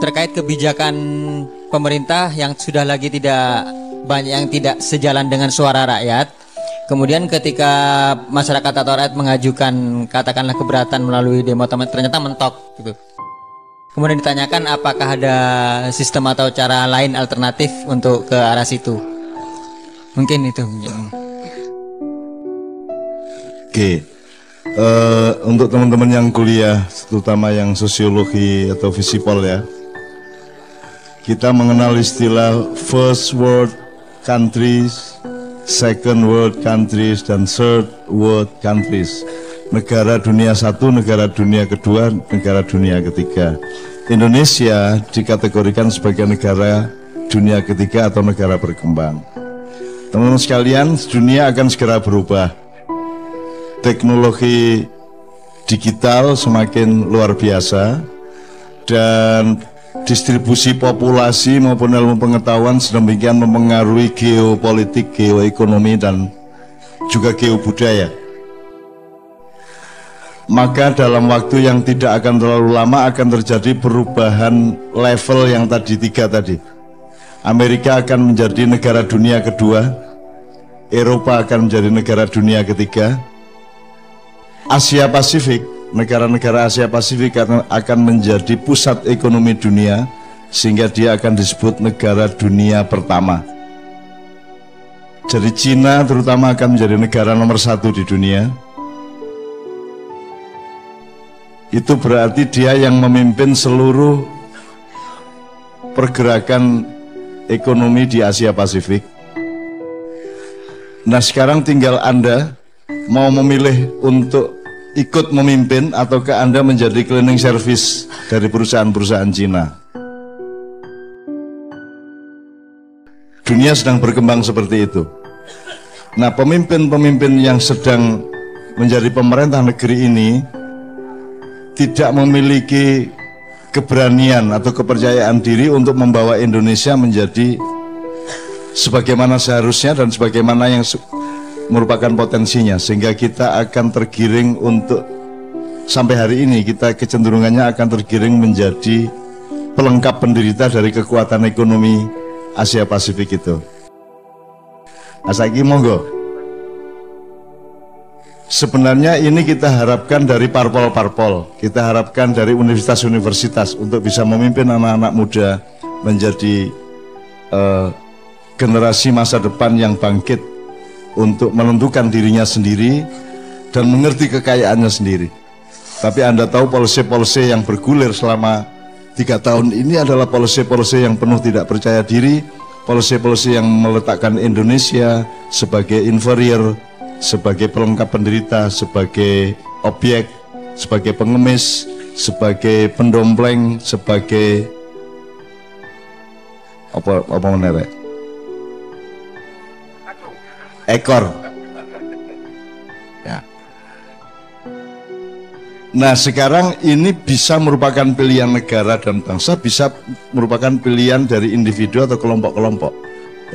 terkait kebijakan pemerintah yang sudah lagi tidak banyak, yang tidak sejalan dengan suara rakyat. Kemudian ketika masyarakat atau rakyat mengajukan katakanlah keberatan melalui demo, ternyata mentok gitu. Kemudian ditanyakan apakah ada sistem atau cara lain alternatif untuk ke arah situ. Mungkin itu. Oke. Untuk teman-teman yang kuliah, terutama yang sosiologi atau visipol ya, kita mengenal istilah first world countries, second world countries, dan third world countries. Negara dunia satu, negara dunia kedua, negara dunia ketiga. Indonesia dikategorikan sebagai negara dunia ketiga atau negara berkembang. Teman-teman sekalian, dunia akan segera berubah. Teknologi digital semakin luar biasa dan distribusi populasi maupun ilmu pengetahuan sedemikian mempengaruhi geopolitik, geoekonomi, dan juga geobudaya. Maka dalam waktu yang tidak akan terlalu lama akan terjadi perubahan level yang tadi tiga tadi. Amerika akan menjadi negara dunia kedua, Eropa akan menjadi negara dunia ketiga, Asia Pasifik, negara-negara Asia Pasifik akan menjadi pusat ekonomi dunia, sehingga dia akan disebut negara dunia pertama. Jadi Cina terutama akan menjadi negara nomor satu di dunia. Itu berarti dia yang memimpin seluruh pergerakan ekonomi di Asia Pasifik. Nah sekarang tinggal Anda mau memilih untuk ikut memimpin ataukah Anda menjadi cleaning service dari perusahaan-perusahaan Cina. Dunia sedang berkembang seperti itu. Nah pemimpin-pemimpin yang sedang menjadi pemerintah negeri ini tidak memiliki keberanian atau kepercayaan diri untuk membawa Indonesia menjadi sebagaimana seharusnya dan sebagaimana yang merupakan potensinya, sehingga kita akan tergiring untuk sampai hari ini kita kecenderungannya akan tergiring menjadi pelengkap penderita dari kekuatan ekonomi Asia Pasifik itu. Asaki monggo. Sebenarnya ini kita harapkan dari parpol-parpol, kita harapkan dari universitas-universitas untuk bisa memimpin anak-anak muda menjadi generasi masa depan yang bangkit untuk menentukan dirinya sendiri dan mengerti kekayaannya sendiri. Tapi Anda tahu polisi-polisi yang bergulir selama 3 tahun ini adalah polisi-polisi yang penuh tidak percaya diri, polisi-polisi yang meletakkan Indonesia sebagai inferior, sebagai pelengkap penderita, sebagai objek, sebagai pengemis, sebagai pendompleng, sebagai apa menere? Ekor. Ya. Nah sekarang ini bisa merupakan pilihan negara dan bangsa, bisa merupakan pilihan dari individu atau kelompok-kelompok.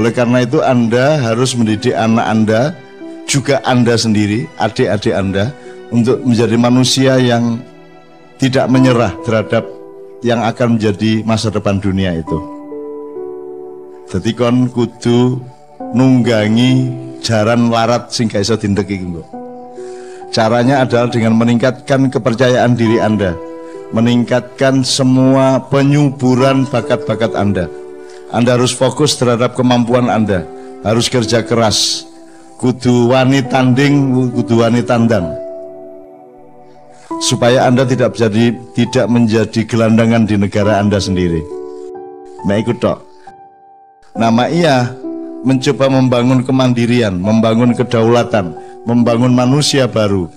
Oleh karena itu Anda harus mendidik anak Anda, juga Anda sendiri, adik-adik Anda, untuk menjadi manusia yang tidak menyerah terhadap yang akan menjadi masa depan dunia itu. Jadi kon kudu nunggangi jaran larat sing gak iso dindek iki kok. Caranya adalah dengan meningkatkan kepercayaan diri Anda, meningkatkan semua penyuburan bakat-bakat Anda. Anda harus fokus terhadap kemampuan Anda, harus kerja keras. Kudu wani tanding, kudu wani tandang, supaya Anda tidak menjadi gelandangan di negara Anda sendiri. Nah ikut tok. Nama ia mencoba membangun kemandirian, membangun kedaulatan, membangun manusia baru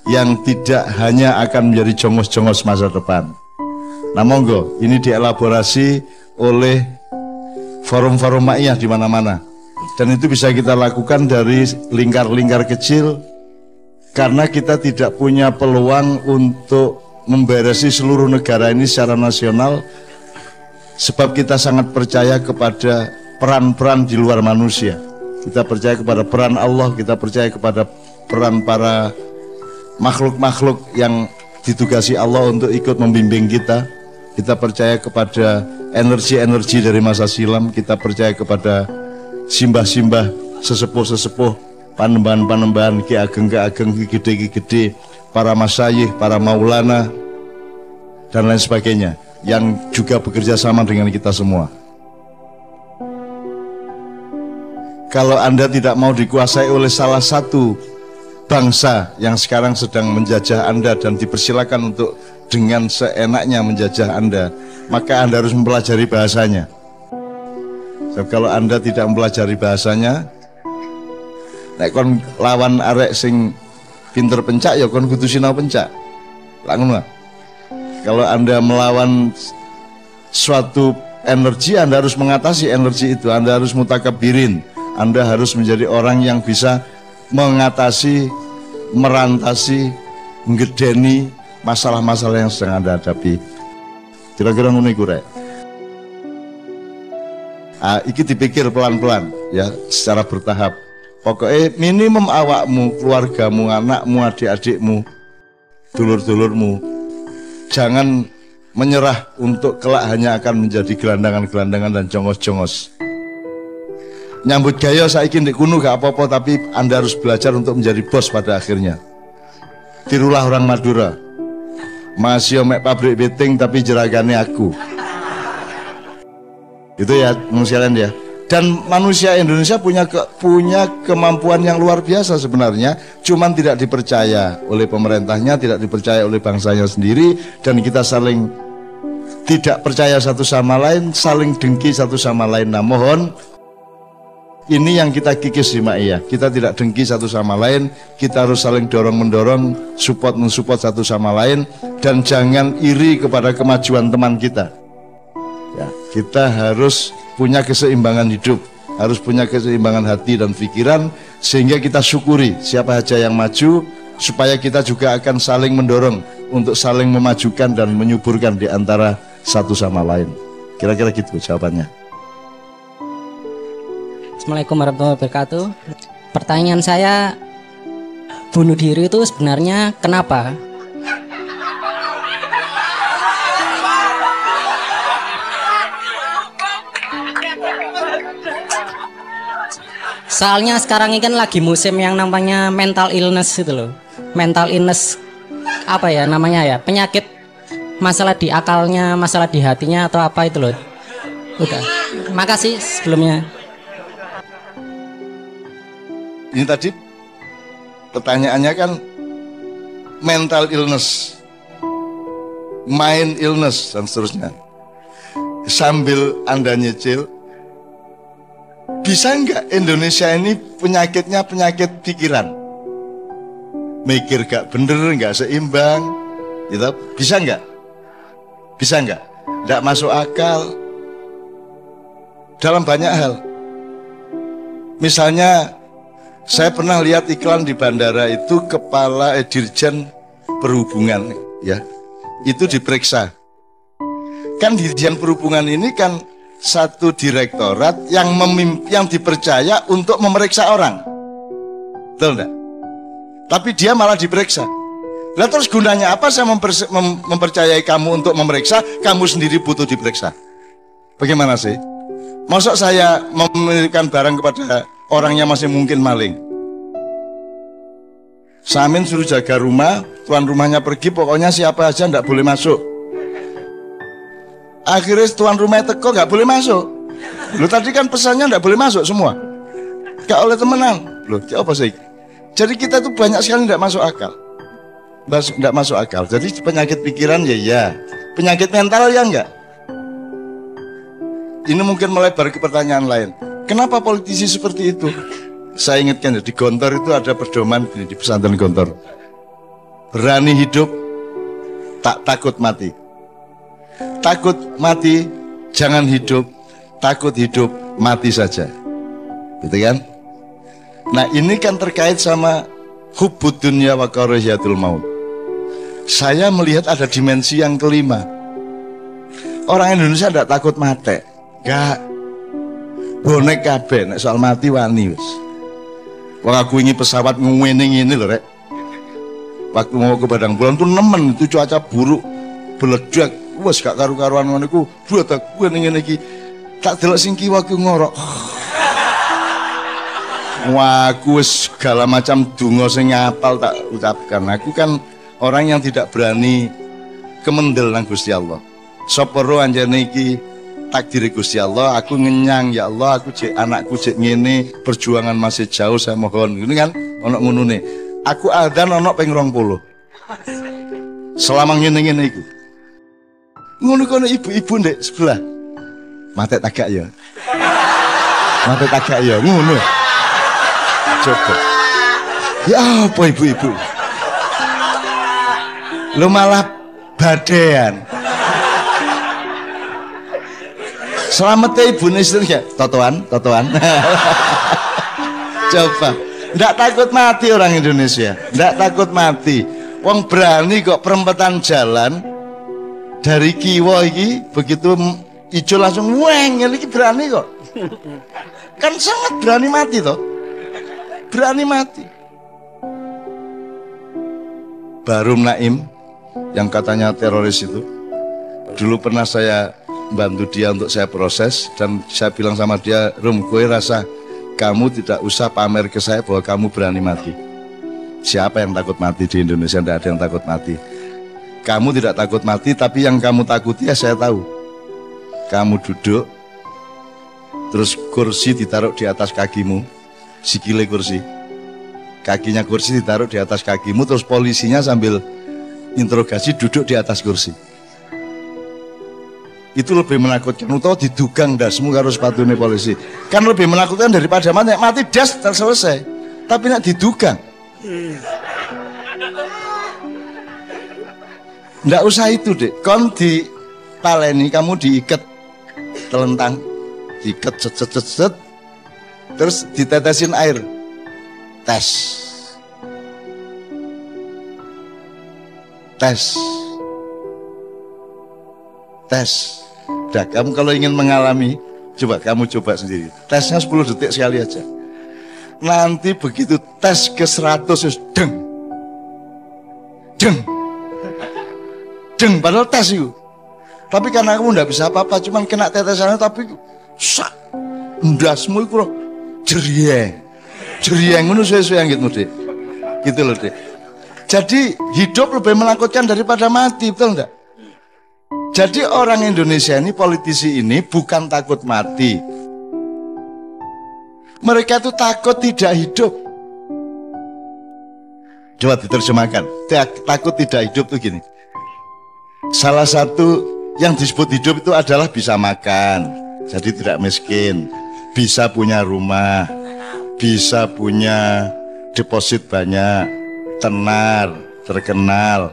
yang tidak hanya akan menjadi jongos-jongos masa depan. Nah monggo, ini dielaborasi oleh forum-forum ma'iyah di mana-mana. Dan itu bisa kita lakukan dari lingkar-lingkar kecil, karena kita tidak punya peluang untuk memberesi seluruh negara ini secara nasional, sebab kita sangat percaya kepada peran-peran di luar manusia. Kita percaya kepada peran Allah, kita percaya kepada peran para makhluk-makhluk yang ditugasi Allah untuk ikut membimbing kita, kita percaya kepada energi-energi dari masa silam, kita percaya kepada simbah-simbah, sesepuh-sesepuh, panembahan-panembahan, ki ageng-ki ageng, ki gede-ki gede, para masyayikh, para maulana, dan lain sebagainya, yang juga bekerja sama dengan kita semua. Kalau Anda tidak mau dikuasai oleh salah satu bangsa yang sekarang sedang menjajah Anda dan dipersilakan untuk dengan seenaknya menjajah Anda, maka Anda harus mempelajari bahasanya. So, kalau Anda tidak mempelajari bahasanya, nek kon lawan arek sing pinter pencak ya kon kudu sinau pencak. Langun. Kalau Anda melawan suatu energi, Anda harus mengatasi energi itu. Anda harus mutakabirin. Anda harus menjadi orang yang bisa mengatasi, merantasi, menggedeni masalah-masalah yang sedang Anda hadapi. Kira-kira ngono iku rek. Iki dipikir pelan-pelan ya, secara bertahap. Pokoknya minimum awakmu, keluargamu, anakmu, adik-adikmu, dulur-dulurmu, jangan menyerah untuk kelak hanya akan menjadi gelandangan-gelandangan dan jongos-jongos. Nyambut gaya saiki ndek kuno gak apa-apa, tapi Anda harus belajar untuk menjadi bos pada akhirnya. Tirulah orang Madura. Masih mek pabrik beting tapi jeragane aku. Itu ya manusia ya. Dan manusia Indonesia punya kemampuan yang luar biasa sebenarnya, cuman tidak dipercaya oleh pemerintahnya, tidak dipercaya oleh bangsanya sendiri, dan kita saling tidak percaya satu sama lain, saling dengki satu sama lain. Nah, mohon ini yang kita kikis di Ma'iyah. Kita tidak dengki satu sama lain, kita harus saling dorong-mendorong, support-mensupport satu sama lain, dan jangan iri kepada kemajuan teman kita. Ya, kita harus punya keseimbangan hidup, harus punya keseimbangan hati dan pikiran, sehingga kita syukuri siapa saja yang maju, supaya kita juga akan saling mendorong untuk saling memajukan dan menyuburkan di antara satu sama lain. Kira-kira gitu jawabannya. Assalamualaikum warahmatullahi wabarakatuh. Pertanyaan saya, bunuh diri itu sebenarnya kenapa? Soalnya sekarang ini kan lagi musim yang namanya mental illness itu loh. Mental illness apa ya namanya ya? Penyakit masalah di akalnya, masalah di hatinya atau apa itu loh. Udah. Makasih sebelumnya. Ini tadi pertanyaannya kan mental illness, mind illness dan seterusnya. Sambil Anda nyicil, bisa nggak Indonesia ini penyakitnya penyakit pikiran? Mikir gak bener, gak seimbang, gitu. Bisa nggak? Bisa nggak? Nggak masuk akal dalam banyak hal. Misalnya, saya pernah lihat iklan di bandara itu kepala dirjen perhubungan, ya, itu diperiksa. Kan dirjen perhubungan ini kan satu direktorat yang dipercaya untuk memeriksa orang, betul enggak? Tapi dia malah diperiksa. Lah terus gunanya apa saya mempercayai kamu untuk memeriksa, kamu sendiri butuh diperiksa? Bagaimana sih? Masa saya memiliki barang kepada orangnya masih mungkin maling? Samin suruh jaga rumah, tuan rumahnya pergi, pokoknya siapa aja nggak boleh masuk. Akhirnya tuan rumahnya teko nggak boleh masuk. Loh tadi kan pesannya nggak boleh masuk semua. Gak oleh temenan. Loh apa sih? Jadi kita tuh banyak sekali nggak masuk akal. Nggak masuk akal. Jadi penyakit pikiran ya, penyakit mental ya enggak. Ini mungkin melebar ke pertanyaan lain. Kenapa politisi seperti itu? Saya ingatkan ya, di Gontor itu ada pedoman di pesantren Gontor. Berani hidup, tak takut mati. Takut mati, jangan hidup. Takut hidup, mati saja. Gitu kan? Nah ini kan terkait sama hubbud dunya wa karahiyatul maut. Saya melihat ada dimensi yang kelima. Orang Indonesia tidak takut mati. Gak. Bonek kabeh nek soal mati wani wis. Wong aku ini pesawat ngwening ini lho rek. Waktu mau ke Padang Bulan tuh nemen, itu cuaca buruk, beledak, wes gak karu-karuan ngono iku. Buat aku ngene iki. Tak delok sing kiwa ku ngorok. Wah, aku wis segala macam donga sing ngapal tak ucapkan. Aku kan orang yang tidak berani kemendel nang Gusti Allah. Sapa ro anjene iki takdir Gusti Allah, aku ngenyang ya Allah, aku cek anakku cek ngene, perjuangan masih jauh saya mohon. Ngene kan ono ngunune. Aku adzan ono ping 20. Selama ngene-ngene iku. Ngono kono ibu-ibu ndek sebelah. Mate tagak ya. Mate tagak ya ngono. Coba. Ya apa ibu-ibu? Lu malah badean. Selamat ya ibu istri ya. Totoan. Coba. Nggak takut mati orang Indonesia. Nggak takut mati. Wong berani kok perempatan jalan dari kiwa iki begitu ijo langsung weng iki berani kok. Kan sangat berani mati toh. Berani mati. Barum Naim yang katanya teroris itu dulu pernah saya bantu dia untuk saya proses dan saya bilang sama dia, Rum, gue rasa kamu tidak usah pamer ke saya bahwa kamu berani mati. Siapa yang takut mati di Indonesia? Tidak ada yang takut mati. Kamu tidak takut mati, tapi yang kamu takuti ya saya tahu. Kamu duduk, terus kursi ditaruh di atas kakimu, sikile kursi, kakinya kursi ditaruh di atas kakimu, terus polisinya sambil interogasi duduk di atas kursi. Itu lebih menakutkan. Utawa didugang dasmu karo sepatune polisi. Kan lebih menakutkan daripada mati. Mati das selesai. Tapi nak didugang. Nggak usah itu dek. Kon ditaleni, kamu diikat telentang, diikat cet, terus ditetesin air. Tes. Dah, kamu kalau ingin mengalami, kamu coba sendiri. Tesnya 10 detik sekali aja. Nanti begitu tes ke 100 deng. Padahal tes itu. Tapi karena kamu nggak bisa apa-apa, cuman kena tetesannya, tapi sak ndasmu itu jerieng ngono sesuai gitu deh. Gitu loh deh. Jadi hidup lebih menakutkan daripada mati, betul enggak? Jadi orang Indonesia ini, politisi ini bukan takut mati. Mereka itu takut tidak hidup. Coba diterjemahkan. Takut tidak hidup itu gini. Salah satu yang disebut hidup itu adalah bisa makan, jadi tidak miskin, bisa punya rumah, bisa punya deposit banyak, tenar, terkenal,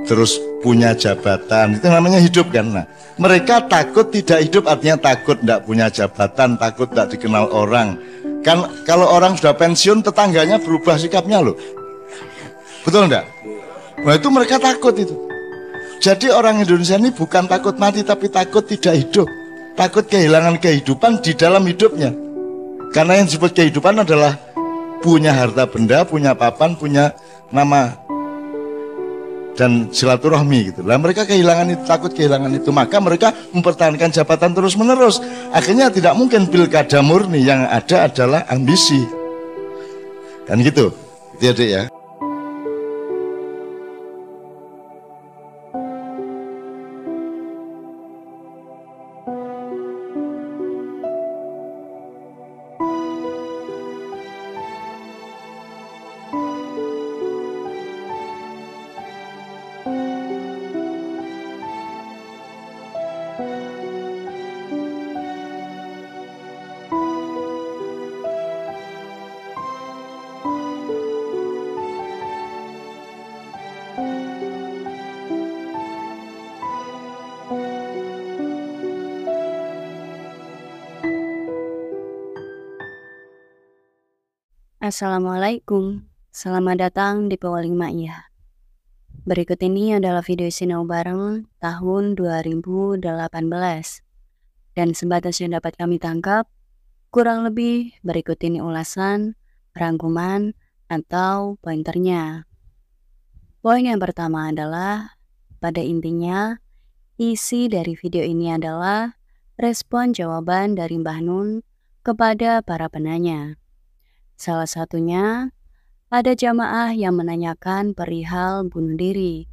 terus punya jabatan. Itu namanya hidup kan. Nah, mereka takut tidak hidup artinya takut tidak punya jabatan, takut tidak dikenal orang. Kan kalau orang sudah pensiun, tetangganya berubah sikapnya loh. Betul enggak? Nah itu mereka takut itu. Jadi orang Indonesia ini bukan takut mati, tapi takut tidak hidup. Takut kehilangan kehidupan di dalam hidupnya. Karena yang disebut kehidupan adalah punya harta benda, punya papan, punya nama dan silaturahmi gitu. Lah mereka kehilangan itu, takut kehilangan itu, maka mereka mempertahankan jabatan terus menerus. Akhirnya tidak mungkin pilkada murni, yang ada adalah ambisi. Kan gitu, itu ya. Assalamualaikum, selamat datang di Pewaling Ma'iyah. Berikut ini adalah video sinau bareng tahun 2018. Dan sebatas yang dapat kami tangkap, kurang lebih berikut ini ulasan, rangkuman, atau pointernya. Poin yang pertama adalah, pada intinya, Isi dari video ini adalah respon jawaban dari Mbah Nun kepada para penanya. Salah satunya, ada jamaah yang menanyakan perihal bunuh diri.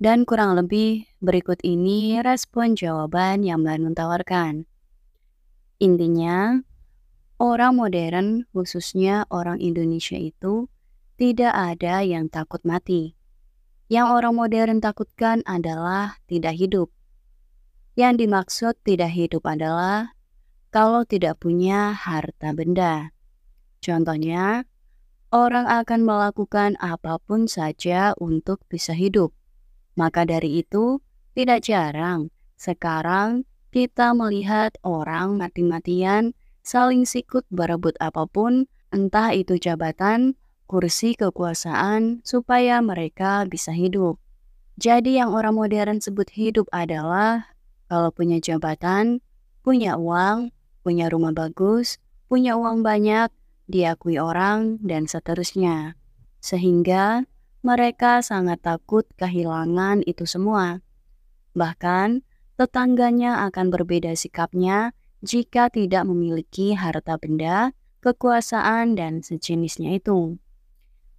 Dan kurang lebih berikut ini respon jawaban yang Mbah Nun tawarkan. Intinya, orang modern, khususnya orang Indonesia itu, tidak ada yang takut mati. Yang orang modern takutkan adalah tidak hidup. Yang dimaksud tidak hidup adalah kalau tidak punya harta benda. Contohnya, orang akan melakukan apapun saja untuk bisa hidup. Maka dari itu, tidak jarang sekarang kita melihat orang mati-matian saling sikut berebut apapun, entah itu jabatan, kursi kekuasaan, supaya mereka bisa hidup. Jadi yang orang modern sebut hidup adalah kalau punya jabatan, punya uang, punya rumah bagus, punya uang banyak, diakui orang, dan seterusnya. Sehingga mereka sangat takut kehilangan itu semua. Bahkan, tetangganya akan berbeda sikapnya jika tidak memiliki harta benda, kekuasaan, dan sejenisnya itu.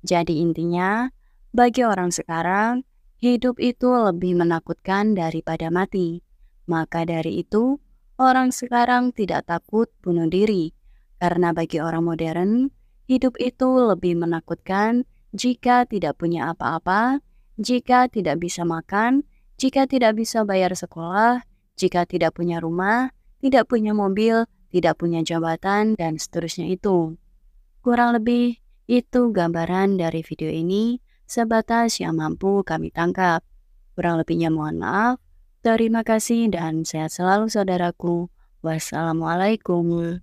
Jadi intinya, bagi orang sekarang, hidup itu lebih menakutkan daripada mati. Maka dari itu, orang sekarang tidak takut bunuh diri. Karena bagi orang modern, hidup itu lebih menakutkan jika tidak punya apa-apa, jika tidak bisa makan, jika tidak bisa bayar sekolah, jika tidak punya rumah, tidak punya mobil, tidak punya jabatan, dan seterusnya itu. Kurang lebih, itu gambaran dari video ini sebatas yang mampu kami tangkap. Kurang lebihnya mohon maaf. Terima kasih dan sehat selalu saudaraku. Wassalamualaikum.